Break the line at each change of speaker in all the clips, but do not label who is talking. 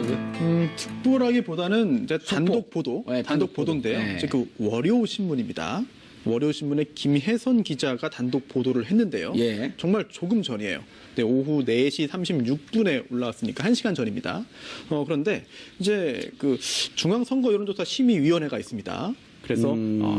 특보라고요?
특보라기보다는 이제 단독 보도,
네,
단독 보도인데요.
네.
이제 그 월요 신문입니다. 월요 신문의 김혜선 기자가 단독 보도를 했는데요.
예.
정말 조금 전이에요. 네, 오후 4시 36분에 올라왔으니까 1시간 전입니다. 그런데 이제 그 중앙선거 여론조사 심의위원회가 있습니다. 그래서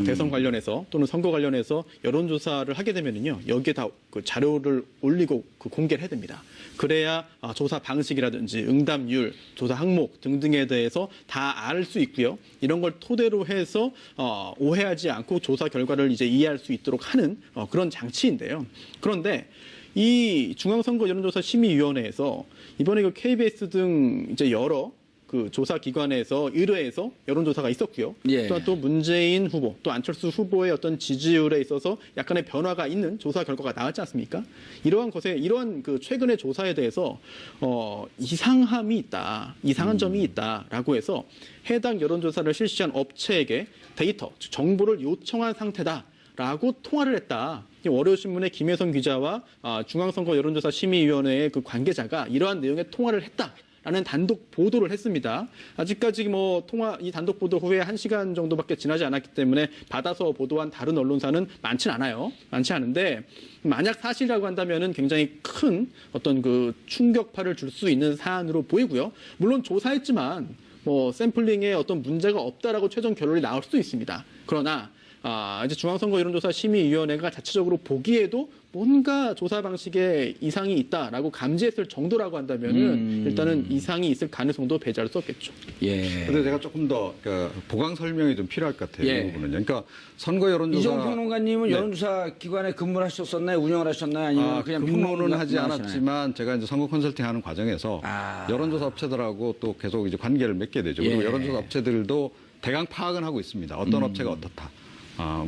대선 관련해서 또는 선거 관련해서 여론조사를 하게 되면은요, 여기에 다 그 자료를 올리고 그 공개를 해야 됩니다. 그래야 조사 방식이라든지 응답률, 조사 항목 등등에 대해서 다 알 수 있고요. 이런 걸 토대로 해서 오해하지 않고 조사 결과를 이제 이해할 수 있도록 하는 그런 장치인데요. 그런데 이 중앙선거 여론조사 심의위원회에서 이번에 그 KBS 등 이제 여러 그 조사 기관에서 의뢰해서 여론조사가 있었고요.
예.
또한 또 문재인 후보, 또 안철수 후보의 어떤 지지율에 있어서 약간의 변화가 있는 조사 결과가 나왔지 않습니까? 이러한 그 최근의 조사에 대해서 이상함이 있다, 이상한 점이 있다라고 해서 해당 여론조사를 실시한 업체에게 데이터, 즉 정보를 요청한 상태다라고 통화를 했다. 월요신문의 김혜선 기자와 중앙선거 여론조사 심의위원회의 그 관계자가 이러한 내용의 통화를 했다. 라는 단독 보도를 했습니다. 아직까지 이 단독 보도 후에 1시간 정도밖에 지나지 않았기 때문에 받아서 보도한 다른 언론사는 많진 않아요. 많지 않은데 만약 사실이라고 한다면은 굉장히 큰 어떤 그 충격파를 줄 수 있는 사안으로 보이고요. 물론 조사했지만 샘플링에 어떤 문제가 없다라고 최종 결론이 나올 수도 있습니다. 그러나 이제 중앙선거 여론조사 심의위원회가 자체적으로 보기에도 뭔가 조사 방식에 이상이 있다라고 감지했을 정도라고 한다면은 일단은 이상이 있을 가능성도 배제할 수 없겠죠.
예.
근데 제가 조금 더 보강 설명이 좀 필요할 것 같아요.
예.
이 부분은요. 그러니까 선거 여론조사
이종 평론가님은
네.
여론조사 기관에 근무를 하셨었나요? 운영을 하셨나요? 아니면 그냥
근무는 하지
평론가시나요?
않았지만 제가 이제 선거 컨설팅하는 과정에서 여론조사 업체들하고 또 계속 이제 관계를 맺게 되죠. 그리고
예.
여론조사 업체들도 대강 파악은 하고 있습니다. 어떤 업체가 어떻다.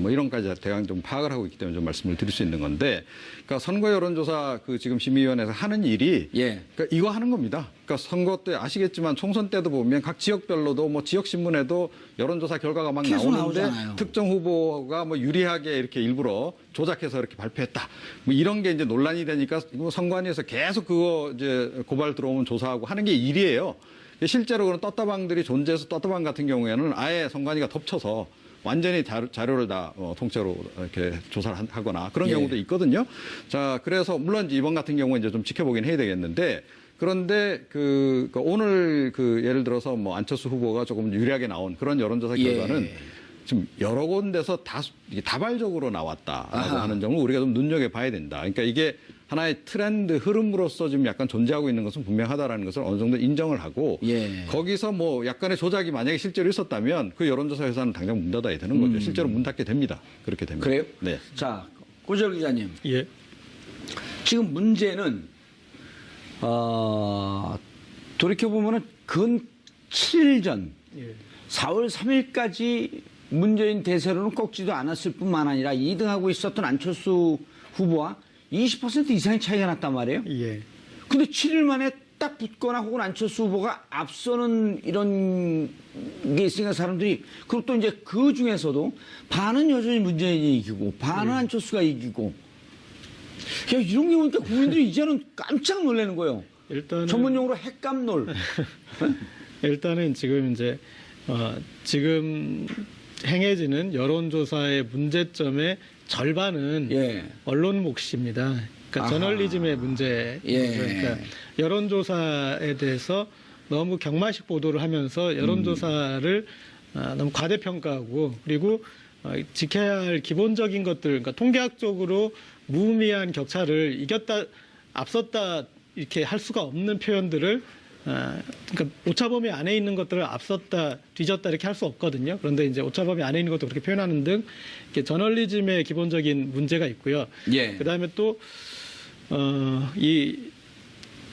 이런까지 대강 좀 파악을 하고 있기 때문에 좀 말씀을 드릴 수 있는 건데, 그러니까 선거 여론조사 지금 심의위원회에서 하는 일이,
예.
그러니까 이거 하는 겁니다. 그러니까 선거 때 아시겠지만 총선 때도 보면 각 지역별로도 지역 신문에도 여론조사 결과가 막
계속
나오는데
나오잖아요.
특정 후보가 유리하게 이렇게 일부러 조작해서 이렇게 발표했다. 이런 게 이제 논란이 되니까 선관위에서 계속 그거 이제 고발 들어오면 조사하고 하는 게 일이에요. 실제로 그런 떴다방들이 존재해서 떴다방 같은 경우에는 아예 선관위가 덮쳐서 완전히 자료를 다 통째로 이렇게 조사를 하거나 그런
예.
경우도 있거든요. 자, 그래서 물론 이번 같은 경우는 이제 좀 지켜보긴 해야 되겠는데, 그런데 오늘 예를 들어서 안철수 후보가 조금 유리하게 나온 그런 여론조사 결과는 지금 여러 군데서 다발적으로 나왔다라고 하는 점을 우리가 좀 눈여겨봐야 된다. 그러니까 이게 하나의 트렌드 흐름으로서 지금 약간 존재하고 있는 것은 분명하다라는 것을 어느 정도 인정을 하고 거기서 약간의 조작이 만약에 실제로 있었다면 그 여론조사 회사는 당장 문 닫아야 되는 거죠. 실제로 문 닫게 됩니다. 그렇게 됩니다.
그래요?
네.
자, 고재열 기자님.
예.
지금 문제는 돌이켜보면은 근 7일 전 4월 3일까지 문재인 대세로는 꺾지도 않았을 뿐만 아니라 2등하고 있었던 안철수 후보와 20% 이상의 차이가 났단 말이에요.
예.
근데 7일 만에 딱 붙거나 혹은 안철수 후보가 앞서는 이런 게 있으니까 사람들이, 그리고 또 이제 그 중에서도 반은 여전히 문재인이 이기고 반은 안철수가 이기고, 야, 이런 게 보니까 국민들이 이제는 깜짝 놀라는 거예요.
일단은
전문용어로 핵감놀.
일단은 지금 이제 지금 행해지는 여론조사의 문제점의 절반은 언론 몫입니다. 그러니까 저널리즘의 문제. 그러니까 여론조사에 대해서 너무 경마식 보도를 하면서 여론조사를 너무 과대평가하고, 그리고 지켜야 할 기본적인 것들, 그러니까 통계학적으로 무의미한 격차를 이겼다, 앞섰다 이렇게 할 수가 없는 표현들을, 그러니까 오차범위 안에 있는 것들을 앞섰다, 뒤졌다 이렇게 할 수 없거든요. 그런데 이제 오차범위 안에 있는 것도 그렇게 표현하는 등 이렇게 저널리즘의 기본적인 문제가 있고요. 그다음에 또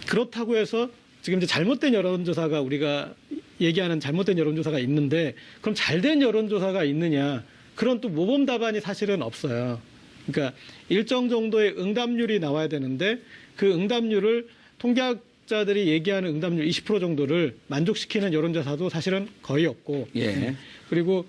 그렇다고 해서 지금 이제 잘못된 여론조사가, 우리가 얘기하는 잘못된 여론조사가 있는데, 그럼 잘된 여론조사가 있느냐? 그런 또 모범 답안이 사실은 없어요. 그러니까 일정 정도의 응답률이 나와야 되는데 그 응답률을 통계학자들이 얘기하는 응답률 20% 정도를 만족시키는 여론조사도 사실은 거의 없고, 그리고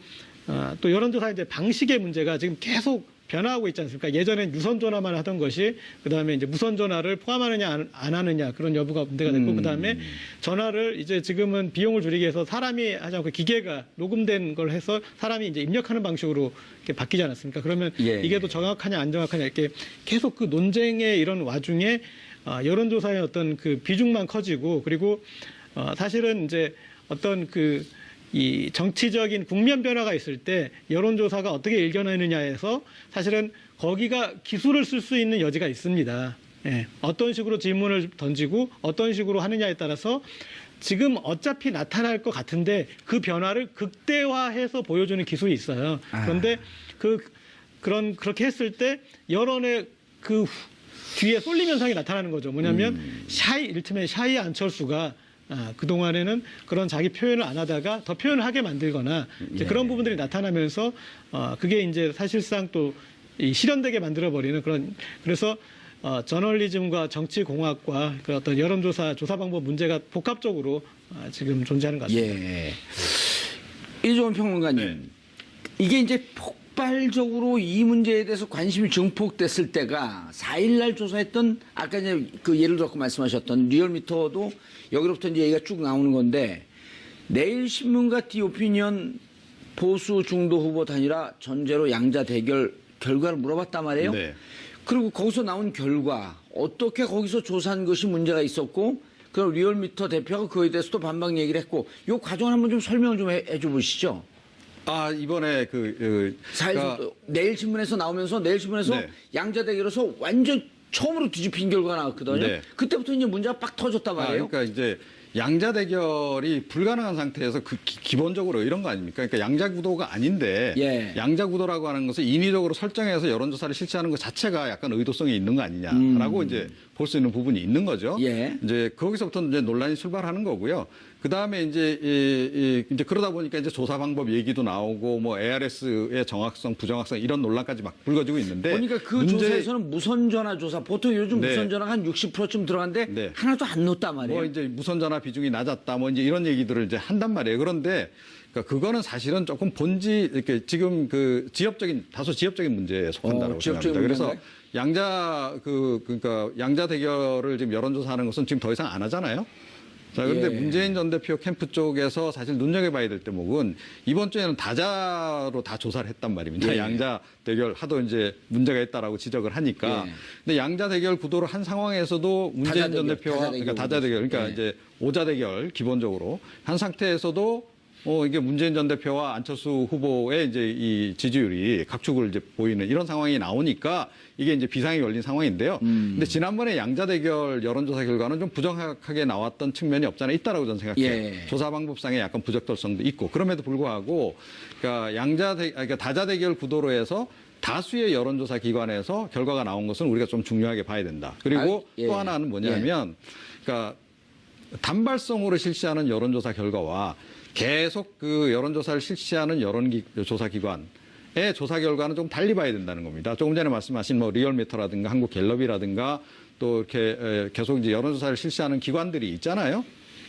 또 여론조사 이제 방식의 문제가 지금 계속
변화하고 있지 않습니까? 예전엔 유선 전화만 하던 것이 그다음에 이제 무선 전화를 포함하느냐 안 하느냐 그런 여부가 문제가 됐고 그다음에 전화를 이제 지금은 비용을 줄이기 위해서 사람이 하지 않고 기계가 녹음된 걸 해서 사람이 이제 입력하는 방식으로 이렇게 바뀌지 않았습니까? 그러면
예.
이게 또 정확하냐 안 정확하냐 이렇게 계속 그 논쟁의 이런 와중에 여론조사의 어떤 그 비중만 커지고 그리고 사실은 이제 어떤 이 정치적인 국면 변화가 있을 때 여론조사가 어떻게 일견하느냐에서 사실은 거기가 기술을 쓸 수 있는 여지가 있습니다. 예. 어떤 식으로 질문을 던지고 어떤 식으로 하느냐에 따라서 지금 어차피 나타날 것 같은데 그 변화를 극대화해서 보여주는 기술이 있어요. 그런데 그렇게 했을 때 여론의 뒤에 쏠림 현상이 나타나는 거죠. 뭐냐면 이를테면 샤이 안철수가 그동안에는 그런 자기 표현을 안 하다가 더 표현을 하게 만들거나 이제 그런 부분들이 나타나면서 그게 이제 사실상 또 실현되게 만들어버리는 그래서 저널리즘과 정치공학과 그 어떤 여론조사 조사 방법 문제가 복합적으로 지금 존재하는 것 같습니다.
예. 이종원 평론가님, 이게 이제 폭발적으로 이 문제에 대해서 관심이 증폭됐을 때가 4일날 조사했던 아까 이제 예를 들어 말씀하셨던 리얼미터도 여기로부터 이제 얘기가 쭉 나오는 건데 내일신문과 디오피니언 보수 중도 후보 단일화 전제로 양자 대결 결과를 물어봤단 말이에요.
네.
그리고 거기서 나온 결과 어떻게 거기서 조사한 것이 문제가 있었고 그럼 리얼미터 대표가 그거에 대해서도 반박 얘기를 했고 이 과정을 한번 좀 설명을 좀 해줘 보시죠.
이번에
내일신문에서 나오면서 내일신문에서
네.
양자 대결에서 완전 처음으로 뒤집힌 결과가 나왔거든요.
네.
그때부터 이제 문제가 빡 터졌단 말이에요.
그러니까 이제 양자 대결이 불가능한 상태에서 기본적으로 이런 거 아닙니까? 그러니까 양자 구도가 아닌데
예.
양자 구도라고 하는 것을 인위적으로 설정해서 여론조사를 실시하는 것 자체가 약간 의도성이 있는 거 아니냐라고 이제 볼 수 있는 부분이 있는 거죠.
예.
이제 거기서부터 이제 논란이 출발하는 거고요. 그 다음에 이제 그러다 보니까 이제 조사 방법 얘기도 나오고 뭐 ARS의 정확성, 부정확성 이런 논란까지 막 불거지고 있는데.
그러니까 그 조사에서는 무선전화 조사 보통 요즘
네.
무선전화가 한 60%쯤 들어갔는데
네.
하나도 안 넣었단 말이에요.
뭐 이제 무선전화 비중이 낮았다 뭐 이제 이런 얘기들을 이제 한단 말이에요. 그런데 그거는 사실은 조금 이렇게 지금 다소 지엽적인 문제에 속한다고
지엽적인
생각합니다. 그래서
문제인가요?
그러니까 양자 대결을 지금 여론조사하는 것은 지금 더 이상 안 하잖아요. 자, 그런데
예.
문재인 전 대표 캠프 쪽에서 사실 눈여겨봐야 될 대목은 이번 주에는 다자로 다 조사를 했단 말입니다.
예.
양자 대결 하도 이제 문제가 있다라고 지적을 하니까.
예.
근데 양자 대결 구도를 한 상황에서도 문재인 전 대표와 그러니까 다자 대결, 그러니까
예.
이제 오자 대결 기본적으로 한 상태에서도 이게 문재인 전 대표와 안철수 후보의 이제 이 지지율이 각축을 이제 보이는 이런 상황이 나오니까 이게 이제 비상이 걸린 상황인데요. 근데 지난번에 양자 대결 여론조사 결과는 좀 부정확하게 나왔던 측면이 없잖아 있다라고 저는 생각해요.
예.
조사 방법상의 약간 부적절성도 있고 그럼에도 불구하고 그러니까 다자 대결 구도로 해서 다수의 여론조사 기관에서 결과가 나온 것은 우리가 좀 중요하게 봐야 된다. 그리고
예.
또 하나는 뭐냐면 그러니까 단발성으로 실시하는 여론조사 결과와 계속 그 여론조사를 실시하는 여론조사기관의 조사 결과는 좀 달리 봐야 된다는 겁니다. 조금 전에 말씀하신 뭐 리얼미터라든가 한국갤럽이라든가 또 이렇게 계속 이제 여론조사를 실시하는 기관들이 있잖아요.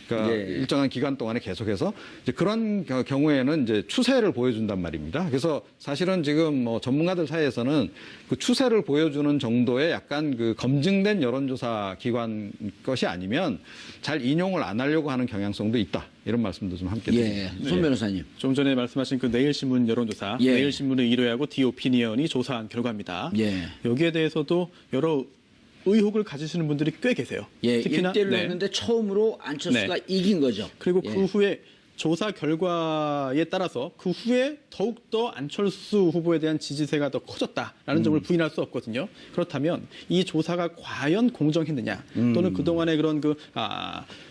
그러니까
예.
일정한 기간 동안에 계속해서 이제 그런 경우에는 이제 추세를 보여준단 말입니다. 그래서 사실은 지금 뭐 전문가들 사이에서는 그 추세를 보여주는 정도의 약간 그 검증된 여론조사 기관 것이 아니면 잘 인용을 안 하려고 하는 경향성도 있다. 이런 말씀도 좀 함께 드립니다.
예. 손 변호사님.
좀 전에 말씀하신 그 내일신문 여론조사,
예.
내일신문을 의뢰하고 디오피니언이 조사한 결과입니다.
예.
여기에 대해서도 여러 의혹을 가지시는 분들이 꽤 계세요.
예.
특히나
1대1로
네.
했는데 처음으로 안철수가
네.
이긴 거죠.
그리고
예.
그 후에 조사 결과에 따라서 그 후에 더욱더 안철수 후보에 대한 지지세가 더 커졌다라는 점을 부인할 수 없거든요. 그렇다면 이 조사가 과연 공정했느냐 또는 그동안의 그런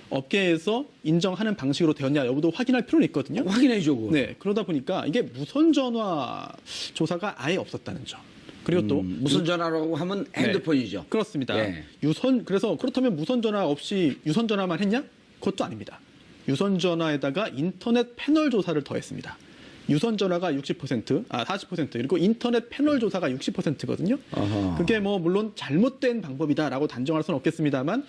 업계에서 인정하는 방식으로 되었냐 여부도 확인할 필요는 있거든요.
확인해줘. 그거.
네, 그러다 보니까 이게 무선전화 조사가 아예 없었다는 점. 그리고 또
무선 전화라고 하면 핸드폰이죠.
네, 그렇습니다.
예.
그래서 그렇다면 무선 전화 없이 유선 전화만 했냐? 그것도 아닙니다. 유선 전화에다가 인터넷 패널 조사를 더했습니다. 유선 전화가 40%, 그리고 인터넷 패널 조사가 60%거든요. 그게 뭐 물론 잘못된 방법이다라고 단정할 수는 없겠습니다만,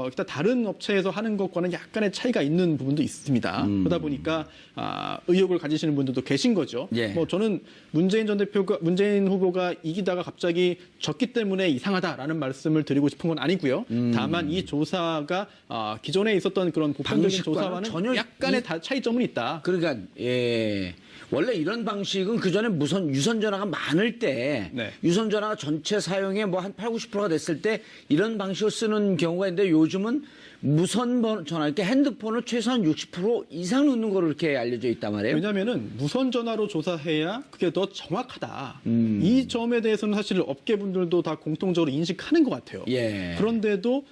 일단 다른 업체에서 하는 것과는 약간의 차이가 있는 부분도 있습니다. 그러다 보니까 의혹을 가지시는 분들도 계신 거죠.
예.
뭐 저는 문재인 후보가 이기다가 갑자기 졌기 때문에 이상하다라는 말씀을 드리고 싶은 건 아니고요. 다만 이 조사가 기존에 있었던 그런 보편적인
방식과는
조사와는
전혀
약간의 차이점은 있다.
그러니까 원래 이런 방식은 그 전에 유선 전화가 많을 때
네.
유선 전화가 전체 사용에 뭐 한 80~90%가 됐을 때 이런 방식을 쓰는 경우가 있는데 요즘은 무선 전화, 이렇게 핸드폰을 최소한 60% 이상 넣는 거로 이렇게 알려져 있단 말이에요.
왜냐하면은 무선 전화로 조사해야 그게 더 정확하다. 이 점에 대해서는 사실 업계분들도 다 공통적으로 인식하는 것 같아요.
예.
그런데도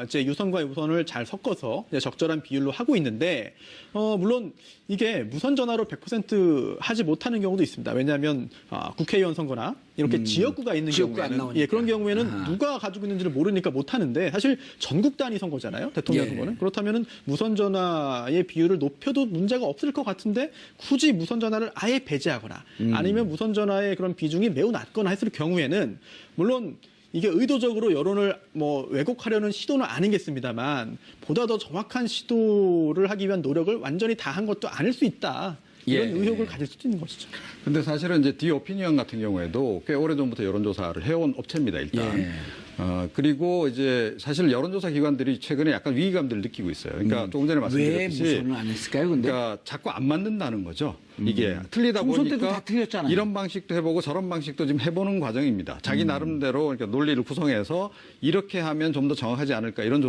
이제 유선과 무선을 잘 섞어서 이제 적절한 비율로 하고 있는데 물론 이게 무선 전화로 100% 하지 못하는 경우도 있습니다. 왜냐하면 국회의원 선거나 이렇게 지역구가 있는
지역구가 안
경우에는
나오니까.
그런 경우에는 누가 가지고 있는지를 모르니까 못 하는데 사실 전국 단위 선거잖아요. 대통령
예.
선거는. 그렇다면은 무선 전화의 비율을 높여도 문제가 없을 것 같은데 굳이 무선 전화를 아예 배제하거나 아니면 무선 전화의 그런 비중이 매우 낮거나 했을 경우에는 물론 이게 의도적으로 여론을 뭐 왜곡하려는 시도는 아니겠습니다만 보다 더 정확한 시도를 하기 위한 노력을 완전히 다 한 것도 아닐 수 있다. 이런
예.
의혹을 가질 수도 있는 것이죠.
근데 사실은 이제 디오피니언 같은 경우에도 꽤 오래전부터 여론조사를 해온 업체입니다, 일단.
예.
그리고 이제 사실 여론조사 기관들이 최근에 약간 위기감들을 느끼고 있어요. 그러니까 조금 전에
왜
말씀드렸듯이.
무선을 안 했을까요, 근데?
그러니까 자꾸 안 맞는다는 거죠. 이게 틀리다
총선 때도
보니까
다 틀렸잖아요.
이런 방식도 해보고 저런 방식도 지금 해보는 과정입니다. 자기 나름대로 그러니까 논리를 구성해서 이렇게 하면 좀 더 정확하지 않을까 이런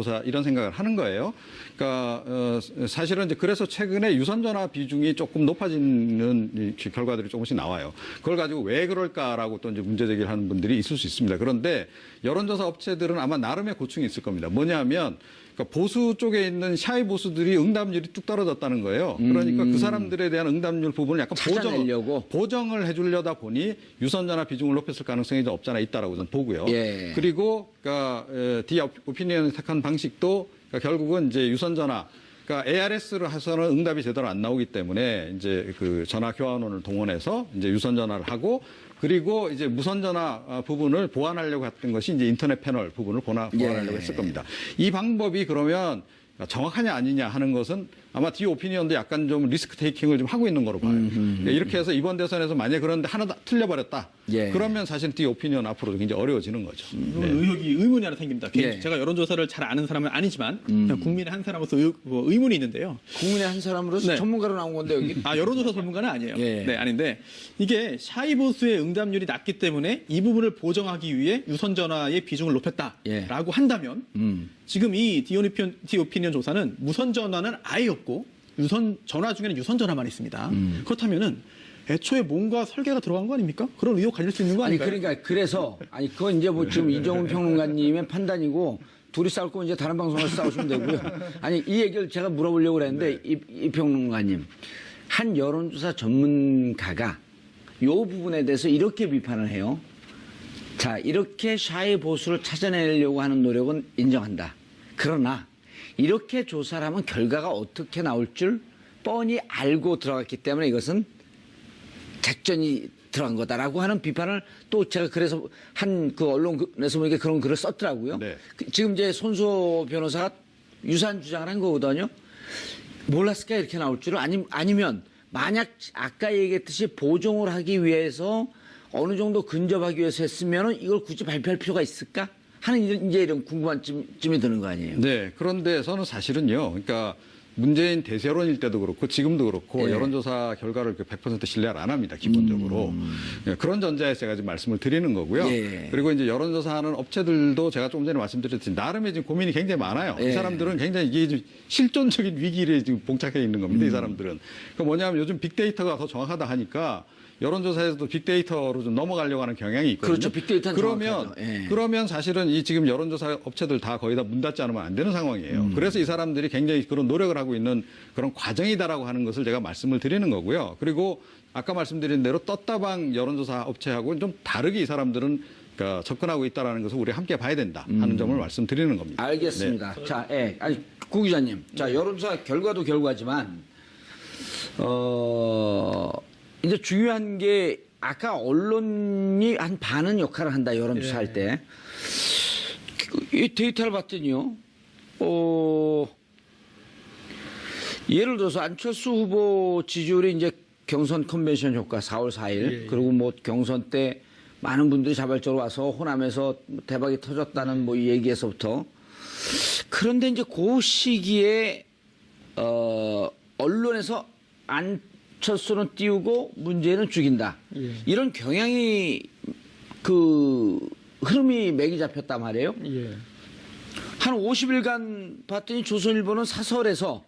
생각을 하는 거예요. 그러니까 사실은 이제 그래서 최근에 유선전화 비중이 조금 높아지는 이 결과들이 조금씩 나와요. 그걸 가지고 왜 그럴까라고 또 이제 문제 제기를 하는 분들이 있을 수 있습니다. 그런데 여론조사 업체들은 아마 나름의 고충이 있을 겁니다. 뭐냐면 그러니까 보수 쪽에 있는 샤이 보수들이 응답률이 뚝 떨어졌다는 거예요. 그러니까 그 사람들에 대한 응답률 부분을 약간
찾아내려고.
보정을 해주려다 보니 유선전화 비중을 높였을 가능성이 좀 없잖아 있다라고 저는 보고요.
예.
그리고 그러니까 디오피니언을 택한 방식도 그러니까 결국은 이제 유선전화 그러니까 ARS를 해서는 응답이 제대로 안 나오기 때문에 이제 그 전화 교환원을 동원해서 이제 유선 전화를 하고 그리고 이제 무선 전화 부분을 보완하려고 했던 것이 이제 인터넷 패널 부분을 보완하려고
예.
했을 겁니다. 이 방법이 그러면 정확하냐 아니냐 하는 것은 아마 디오피니언도 약간 좀 리스크 테이킹을 좀 하고 있는 거로 봐요. 그러니까 이렇게 해서 이번 대선에서 만약에 그런데 하나 다 틀려버렸다.
예.
그러면 사실 디오피니언 앞으로도 굉장히 어려워지는 거죠.
의문이 하나 생깁니다.
예.
제가 여론조사를 잘 아는 사람은 아니지만 그냥 국민의 한 사람으로서 의문이 있는데요.
국민의 한 사람으로서
네.
전문가로 나온 건데 여기.
여론조사 전문가는 아니에요.
예.
네, 아닌데 이게 샤이 보수의 응답률이 낮기 때문에 이 부분을 보정하기 위해 유선 전화의 비중을 높였다라고
예.
한다면 지금 이 디오피니언 조사는 무선 전화는 아예 없고 유선 전화 중에는 유선 전화만 있습니다. 그렇다면은 애초에 뭔가 설계가 들어간 거 아닙니까? 그런 의혹 가질 수 있는 거
아니
아닌가요?
그러니까 그래서 그건 이제 뭐 지금 이정훈 평론가님의 판단이고 둘이 싸울 거면 이제 다른 방송에서 싸우시면 되고요. 아니 이 얘기를 제가 물어보려고 그랬는데 이 평론가님 한 여론조사 전문가가 이 부분에 대해서 이렇게 비판을 해요. 자 이렇게 샤이 보수를 찾아내려고 하는 노력은 인정한다. 그러나 이렇게 조사를 하면 결과가 어떻게 나올 줄 뻔히 알고 들어갔기 때문에 이것은 작전이 들어간 거다라고 하는 비판을 또 제가 그래서 한 그 언론에서 보니까 그런 글을 썼더라고요.
네.
지금 이제 손수호 변호사가 유사한 주장을 한 거거든요. 몰랐을까 이렇게 나올 줄은 아니면 만약 아까 얘기했듯이 보정을 하기 위해서 어느 정도 근접하기 위해서 했으면은 이걸 굳이 발표할 필요가 있을까 하는 이제 이런 궁금한 쯤이 드는 거 아니에요.
네. 그런데 저는 사실은요. 그러니까 문재인 대세론일 때도 그렇고 지금도 그렇고
예.
여론조사 결과를 100% 신뢰를 안 합니다. 기본적으로. 그런 전제에서 제가 지금 말씀을 드리는 거고요.
예.
그리고 이제 여론조사하는 업체들도 제가 조금 전에 말씀드렸듯이 나름의 지금 고민이 굉장히 많아요.
예.
이 사람들은 굉장히 이게 좀 실존적인 위기에 지금 봉착해 있는 겁니다. 이 사람들은. 그 뭐냐면 요즘 빅데이터가 더 정확하다 하니까 여론조사에서도 빅데이터로 좀 넘어가려고 하는 경향이 있거든요.
그렇죠. 빅데이터는
그러면
정확하죠. 예.
그러면 사실은 이 지금 여론조사 업체들 다 거의 다 문 닫지 않으면 안 되는 상황이에요. 그래서 이 사람들이 굉장히 그런 노력을 하고 있는 그런 과정이다라고 하는 것을 제가 말씀을 드리는 거고요. 그리고 아까 말씀드린 대로 떴다방 여론조사 업체하고는 좀 다르게 이 사람들은 그러니까 접근하고 있다라는 것을 우리 함께 봐야 된다 하는 점을 말씀드리는 겁니다.
알겠습니다. 자, 아니 구 기자님, 자 여론조사 결과도 결과지만 이제 중요한 게 아까 언론이 한 반은 역할을 한다 여론조사 할 때. 이 데이터를 봤더니요. 예를 들어서 안철수 후보 지지율이 이제 경선 컨벤션 효과 4월 4일 그리고 뭐 경선 때 많은 분들이 자발적으로 와서 호남에서 대박이 터졌다는 뭐 얘기에서부터 그런데 이제 그 시기에 언론에서 안철수는 띄우고 문재인은 죽인다. 이런 경향이 그 흐름이 맥이 잡혔단 말이에요. 한 50일간 봤더니 조선일보는 사설에서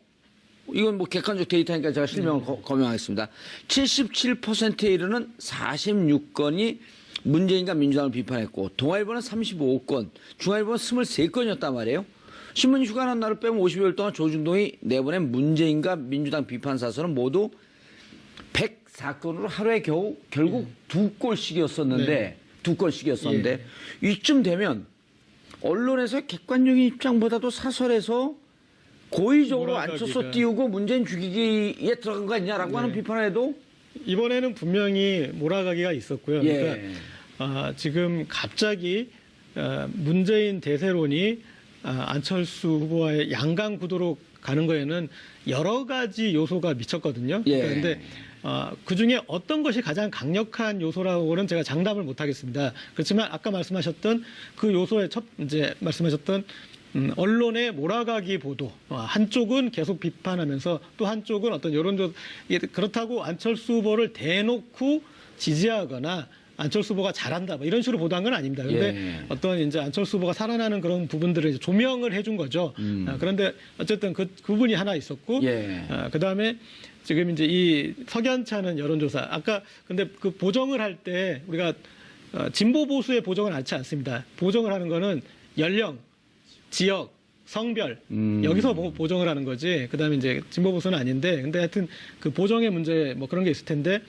이건 뭐 객관적 데이터니까 제가 실명을 거명하겠습니다. 77%에 이르는 46건이 문재인과 민주당을 비판했고 동아일보는 35건, 중앙일보는 23건이었단 말이에요. 신문 휴관한 날을 빼면 50일 동안 조중동이 내보낸 문재인과 민주당 비판 사설은 모두 104건으로 하루에 결국 2건씩이었었는데 이쯤 되면 언론에서 객관적인 입장보다도 사설에서 고의적으로 안철수 띄우고 문재인 죽이기에 들어간 거 아니냐라고 하는 비판을 해도
이번에는 분명히 몰아가기가 있었고요. 그러니까 지금 갑자기 문재인 대세론이 안철수 후보와의 양강 구도로 가는 거에는 여러 가지 요소가 미쳤거든요. 그런데 그 중에 어떤 것이 가장 강력한 요소라고는 제가 장담을 못 하겠습니다. 그렇지만 아까 말씀하셨던 그 요소에 이제 말씀하셨던 언론의 몰아가기 보도 한쪽은 계속 비판하면서 또 한쪽은 어떤 여론조사 그렇다고 안철수 후보를 대놓고 지지하거나 안철수 후보가 잘한다 뭐 이런 식으로 보도한 건 아닙니다. 그런데 어떤 이제 안철수 후보가 살아나는 그런 부분들을 이제 조명을 해준 거죠. 그런데 어쨌든 그 부분이 하나 있었고 그 다음에 지금 이제 이 석연찮은 여론조사 아까 근데 그 보정을 할 때 우리가 진보 보수의 보정은 않지 않습니다. 보정을 하는 거는 연령 지역, 성별 여기서 보정을 하는 거지. 그다음에 이제 진보 보수는 아닌데, 근데 하여튼 그 보정의 문제 뭐 그런 게 있을 텐데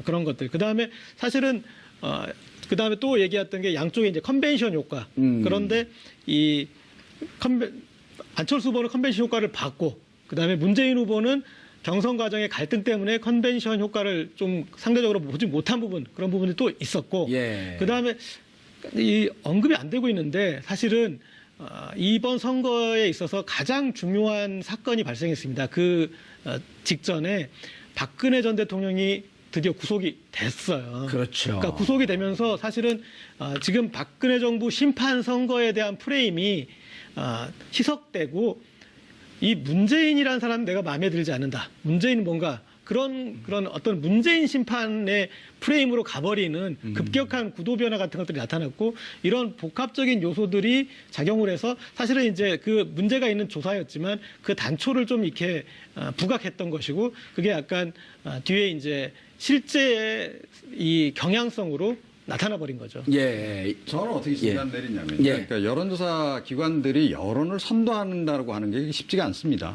그런 것들. 그다음에 사실은 그다음에 또 얘기했던 게 양쪽에 이제 컨벤션 효과. 그런데 이 안철수 후보는 컨벤션 효과를 받고, 그다음에 문재인 후보는 경선 과정의 갈등 때문에 컨벤션 효과를 좀 상대적으로 보지 못한 부분 그런 부분이 또 있었고, 그다음에 이 언급이 안 되고 있는데 사실은. 이번 선거에 있어서 가장 중요한 사건이 발생했습니다. 그 직전에 박근혜 전 대통령이 드디어 구속이 됐어요.
그렇죠.
그러니까 구속이 되면서 사실은 지금 박근혜 정부 심판 선거에 대한 프레임이 희석되고 이 문재인이라는 사람은 내가 마음에 들지 않는다. 문재인은 뭔가 그런 어떤 문재인 심판의 프레임으로 가버리는 급격한 구도 변화 같은 것들이 나타났고 이런 복합적인 요소들이 작용을 해서 사실은 이제 그 문제가 있는 조사였지만 그 단초를 좀 이렇게 부각했던 것이고 그게 약간 뒤에 이제 실제의 이 경향성으로 나타나 버린 거죠.
저는 어떻게 진단 내리냐면 그러니까 여론조사 기관들이 여론을 선도한다고 하는 게 쉽지가 않습니다.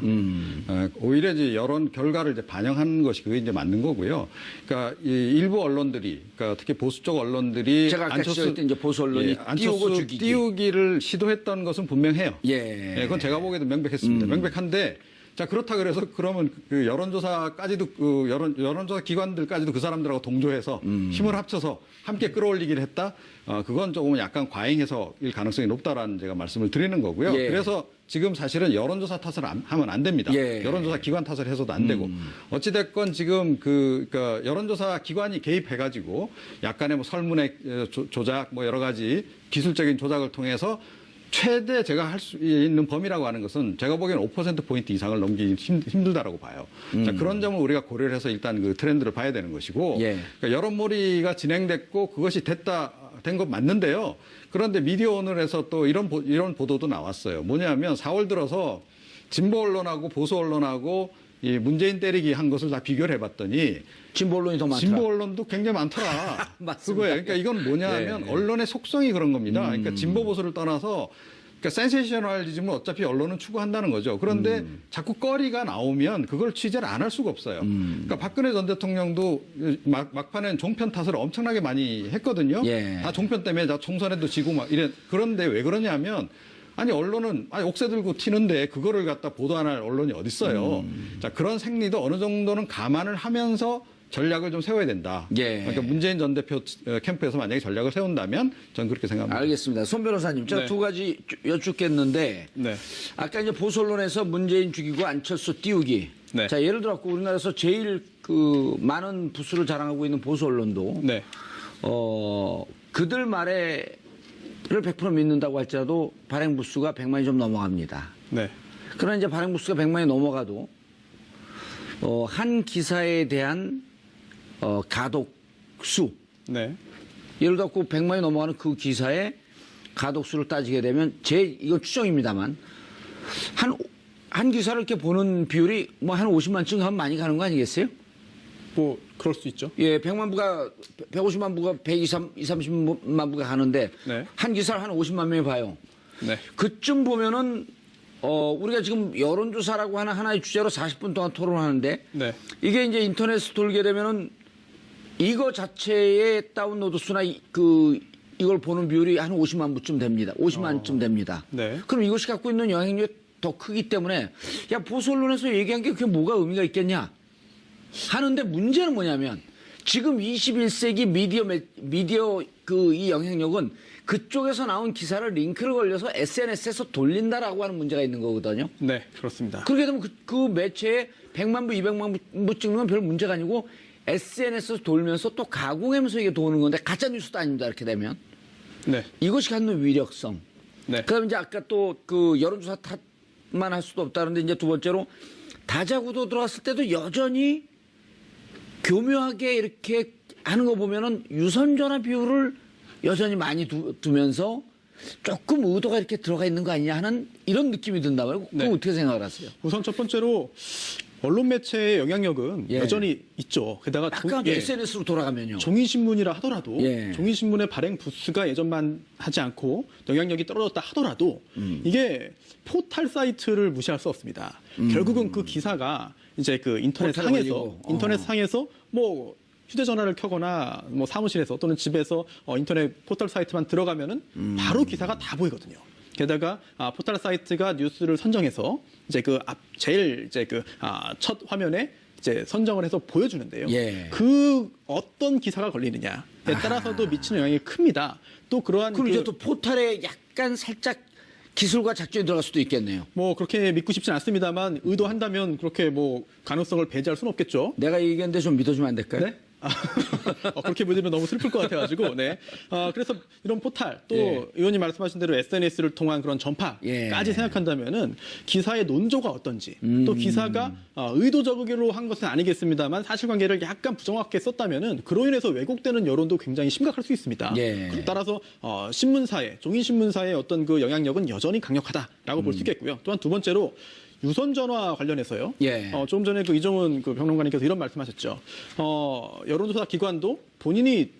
오히려 이제 여론 결과를 이제 반영하는 것이 그게 이제 맞는 거고요. 그러니까 이 일부 언론들이, 그러니까 특히 보수 쪽 언론들이
제가 아까 안철수 이제 보수 언론이
안철수 띄우기를 시도했던 것은 분명해요. 그건 제가 보기에도 명백했습니다. 명백한데. 자, 그렇다 그래서 그러면 그 여론조사까지도 그 여론조사 기관들까지도 그 사람들하고 동조해서 힘을 합쳐서 함께 끌어올리기를 했다? 그건 조금 약간 과잉해서일 가능성이 높다라는 제가 말씀을 드리는 거고요. 그래서 지금 사실은 여론조사 탓을 하면 안 됩니다. 여론조사 기관 탓을 해서도 안 되고. 어찌됐건 지금 그러니까 여론조사 기관이 개입해가지고 약간의 뭐 설문의 조작 뭐 여러 가지 기술적인 조작을 통해서 최대 제가 할 수 있는 범위라고 하는 것은 제가 보기에는 5%포인트 이상을 넘기기 힘들다라고 봐요. 자, 그런 점을 우리가 고려를 해서 일단 그 트렌드를 봐야 되는 것이고 그러니까 여론몰이가 진행됐고 그것이 된 것 맞는데요. 그런데 미디어 오늘에서 또 이런 보도도 나왔어요. 뭐냐면 4월 들어서 진보 언론하고 보수 언론하고 이 문재인 때리기 한 것을 다 비교를 해봤더니
진보 언론이 더 많더라.
진보 언론도 굉장히 많더라. 그거예요. 그러니까 이건 뭐냐면 언론의 속성이 그런 겁니다. 그러니까 진보 보수를 떠나서 그러니까 센세이셔널리즘은 어차피 언론은 추구한다는 거죠. 그런데 자꾸 거리가 나오면 그걸 취재를 안 할 수가 없어요. 그러니까 박근혜 전 대통령도 막판엔 종편 탓을 엄청나게 많이 했거든요. 다 종편 때문에 다 총선에도 지고 막 이래. 그런데 왜 그러냐면 아니 언론은 옥새 들고 튀는데 그거를 갖다 보도 안 할 언론이 어디 있어요. 자, 그런 생리도 어느 정도는 감안을 하면서 전략을 좀 세워야 된다.
예.
그러니까 문재인 전 대표 캠프에서 만약에 전략을 세운다면 저는 그렇게 생각합니다.
알겠습니다. 손 변호사님, 제가
네.
두 가지 여쭙겠는데
네.
아까 이제 보수 언론에서 문재인 죽이고 안철수 띄우기.
네.
자, 예를 들어 우리나라에서 제일 그 많은 부수를 자랑하고 있는 보수 언론도
네.
그들 말에를 100% 믿는다고 할지라도 발행 부수가 100만이 좀 넘어갑니다.
네.
그러나 이제 발행 부수가 100만이 넘어가도 한 기사에 대한 가독수,
네.
예를 들어 100만이 넘어가는 그 기사의 가독수를 따지게 되면 이건 추정입니다만 한 기사를 이렇게 보는 비율이 뭐 한 50만쯤 하면 많이 가는 거 아니겠어요?
뭐 그럴 수 있죠.
예, 100만 부가 150만 부가 130만 부가 가는데
네.
한 기사를 한 50만 명이 봐요.
네.
그쯤 보면은 우리가 지금 여론조사라고 하는 하나의 주제로 40분 동안 토론하는데
네.
이게 이제 인터넷에 돌게 되면은 이거 자체의 다운로드 수나 이걸 보는 비율이 한 50만 부쯤 됩니다. 50만쯤 됩니다.
네.
그럼 이것이 갖고 있는 영향력이 더 크기 때문에 야 보수 언론에서 얘기한 게 그게 뭐가 의미가 있겠냐 하는데 문제는 뭐냐면 지금 21세기 미디어 이 영향력은 그쪽에서 나온 기사를 링크를 걸려서 SNS에서 돌린다라고 하는 문제가 있는 거거든요.
네. 그렇습니다.
그렇게 되면 그 매체에 100만 부, 200만 부 찍는 건 별 문제가 아니고 SNS에서 돌면서 또 가공하면서 이게 도는 건데 가짜 뉴스도 아닙니다. 이렇게 되면
네.
이것이 갖는 위력성.
네.
그다음에 이제 아까 또 그 여론조사 탓만 할 수도 없다는데 이제 두 번째로 다자구도 들어왔을 때도 여전히 교묘하게 이렇게 하는 거 보면은 유선전화 비율을 여전히 많이 두면서 조금 의도가 이렇게 들어가 있는 거 아니냐 하는 이런 느낌이 든다 말이에요. 그거
네.
어떻게 생각을 하세요?
우선 첫 번째로 언론 매체의 영향력은
예.
여전히 있죠. 게다가
아까 SNS로 돌아가면요.
종이신문이라 하더라도
예.
종이신문의 발행 부수가 예전만 하지 않고 영향력이 떨어졌다 하더라도 이게 포털 사이트를 무시할 수 없습니다. 결국은 그 기사가 이제 그 인터넷
포털에
상에서
올리고.
뭐 휴대전화를 켜거나 뭐 사무실에서 또는 집에서 인터넷 포털 사이트만 들어가면은 바로 기사가 다 보이거든요. 게다가 포털 사이트가 뉴스를 선정해서 이제 제일 이제 첫 화면에 이제 선정을 해서 보여주는데요.
예.
그 어떤 기사가 걸리느냐에 따라서도 미치는 영향이 큽니다. 또 그러한
그럼 이제 또 포털에 약간 살짝 기술과 작전이 들어갈 수도 있겠네요.
뭐 그렇게 믿고 싶진 않습니다만 의도한다면 그렇게 뭐 가능성을 배제할 수는 없겠죠.
내가 얘기했는데 좀 믿어주면 안 될까요?
네? 그렇게 보시면 너무 슬플 것 같아가지고, 네. 그래서 이런 포탈, 또
예.
의원님 말씀하신 대로 SNS를 통한 그런 전파까지
예.
생각한다면은 기사의 논조가 어떤지, 또 기사가 의도적으로 한 것은 아니겠습니다만 사실관계를 약간 부정확하게 썼다면은 그로 인해서 왜곡되는 여론도 굉장히 심각할 수 있습니다.
예.
따라서 신문사의, 종이신문사의 어떤 그 영향력은 여전히 강력하다라고 볼 수 있겠고요. 또한 두 번째로 유선전화 관련해서요.
예.
조금 전에 그 이정훈 그 평론가님께서 이런 말씀하셨죠. 여론조사 기관도 본인이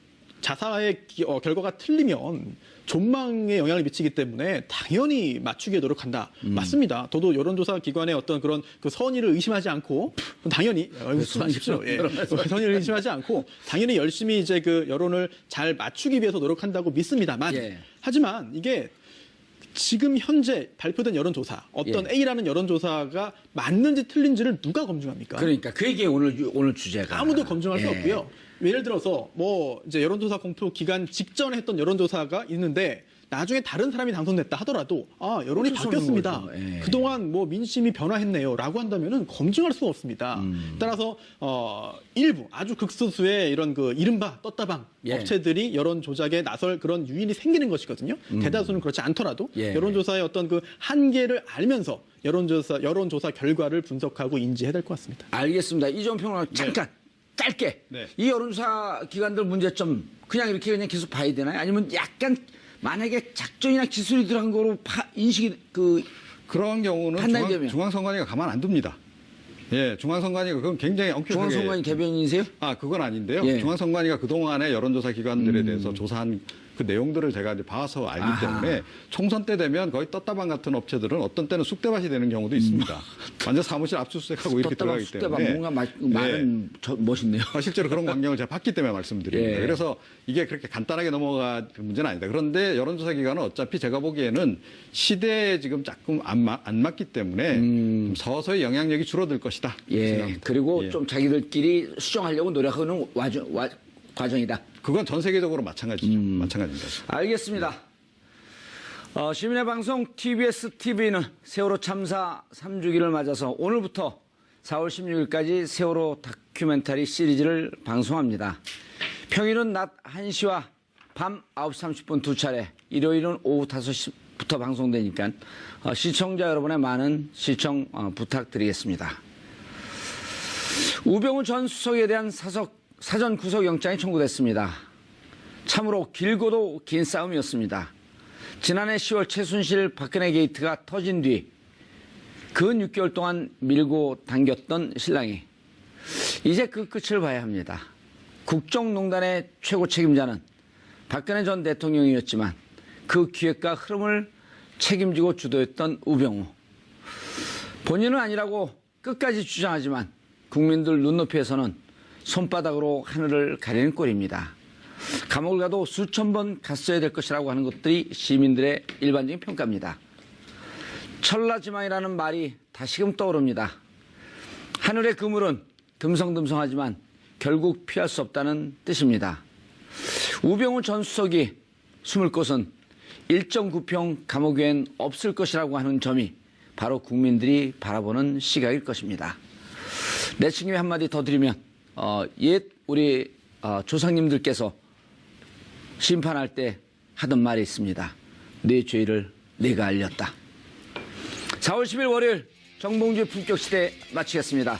자사의 결과가 틀리면 존망에 영향을 미치기 때문에 당연히 맞추기에 노력한다. 맞습니다. 저도 여론조사 기관의 어떤 그런 그 선의를 의심하지 않고 당연히 말씀하십시오. 예. 선의를 의심하지 않고 당연히 열심히 이제 그 여론을 잘 맞추기 위해서 노력한다고 믿습니다만
예.
하지만 이게 지금 현재 발표된 여론조사, 어떤
예.
A라는 여론조사가 맞는지 틀린지를 누가 검증합니까?
그러니까 그게 오늘 주제가
아무도 검증할 수
예.
없고요. 예를 들어서 뭐 이제 여론조사 공표 기간 직전에 했던 여론조사가 있는데 나중에 다른 사람이 당선됐다 하더라도 여론이
어쩔 수
바뀌었습니다.
없는 거죠. 예.
그동안 뭐 민심이 변화했네요라고 한다면은 검증할 수가 없습니다. 따라서 일부 아주 극소수의 이런 그 이른바 떴다방
예.
업체들이 여론 조작에 나설 그런 유인이 생기는 것이거든요. 대다수는 그렇지 않더라도
예.
여론조사의 어떤 그 한계를 알면서 여론조사 결과를 분석하고 인지해야 될 것 같습니다.
알겠습니다. 이정 평론 잠깐 짧게
네.
이 여론조사 기관들 문제점 그냥 계속 봐야 되나요? 아니면 약간 만약에 작전이나 기술이 들어간 거로 인식이
그런 경우는
판단이 되면.
중앙선관위가 가만 안 둡니다. 예, 중앙선관위가 그건 굉장히 엄격하게.
중앙선관위 개변인이세요?
그건 아닌데요.
예.
중앙선관위가 그동안의 여론조사 기관들에 대해서 조사한 그 내용들을 제가 이제 봐서 알기 때문에 총선 때 되면 거의 떴다방 같은 업체들은 어떤 때는 쑥대밭이 되는 경우도 있습니다. 완전 사무실 압수수색하고 이렇게 들어가기 때문에.
뭔가 말은 멋있네요.
실제로 그런 광경을 제가 봤기 때문에 말씀드립니다.
예.
그래서 이게 그렇게 간단하게 넘어갈 문제는 아니다. 그런데 여론조사 기관은 어차피 제가 보기에는 시대에 지금 조금 안 맞기 때문에 좀 서서히 영향력이 줄어들 것이다.
예.
생각합니다.
그리고
예.
좀 자기들끼리 수정하려고 노력하는 과정이다.
그건 전 세계적으로 마찬가지죠. 마찬가지입니다.
알겠습니다. 시민의 방송 TBS TV는 세월호 참사 3주기를 맞아서 오늘부터 4월 16일까지 세월호 다큐멘터리 시리즈를 방송합니다. 평일은 낮 1시와 밤 9시 30분 두 차례, 일요일은 오후 5시부터 방송되니까 시청자 여러분의 많은 시청 부탁드리겠습니다. 우병우 전 수석에 대한 사전 구속영장이 청구됐습니다. 참으로 길고도 긴 싸움이었습니다. 지난해 10월 최순실 박근혜 게이트가 터진 뒤 근 6개월 동안 밀고 당겼던 신랑이 이제 그 끝을 봐야 합니다. 국정농단의 최고 책임자는 박근혜 전 대통령이었지만 그 기획과 흐름을 책임지고 주도했던 우병우. 본인은 아니라고 끝까지 주장하지만 국민들 눈높이에서는 손바닥으로 하늘을 가리는 꼴입니다. 감옥을 가도 수천 번 갔어야 될 것이라고 하는 것들이 시민들의 일반적인 평가입니다. 천라지망이라는 말이 다시금 떠오릅니다. 하늘의 그물은 듬성듬성하지만 결국 피할 수 없다는 뜻입니다. 우병우 전 수석이 숨을 곳은 1.9평 감옥 외엔 없을 것이라고 하는 점이 바로 국민들이 바라보는 시각일 것입니다. 내친김에 한마디 더 드리면 옛 우리 조상님들께서 심판할 때 하던 말이 있습니다. 내 죄를 내가 알렸다. 4월 10일 월요일 정봉주의 품격시대 마치겠습니다.